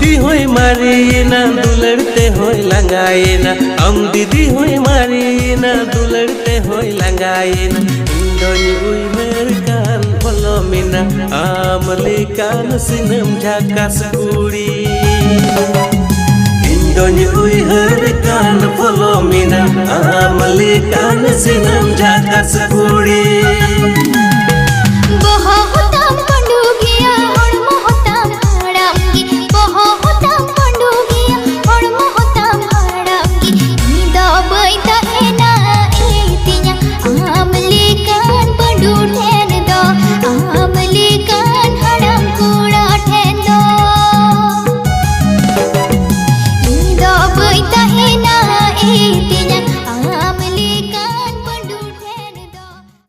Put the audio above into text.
दीदी होय मारीना दुलड़ते होय लंगाएना हम दीदी होय मारीना दुलड़ते होय लंगाएना इंदोनी उइमर kan polomina amalikan sinam jakas kuri Indonyi uihar kan polomina amalikan sinam jakas kuri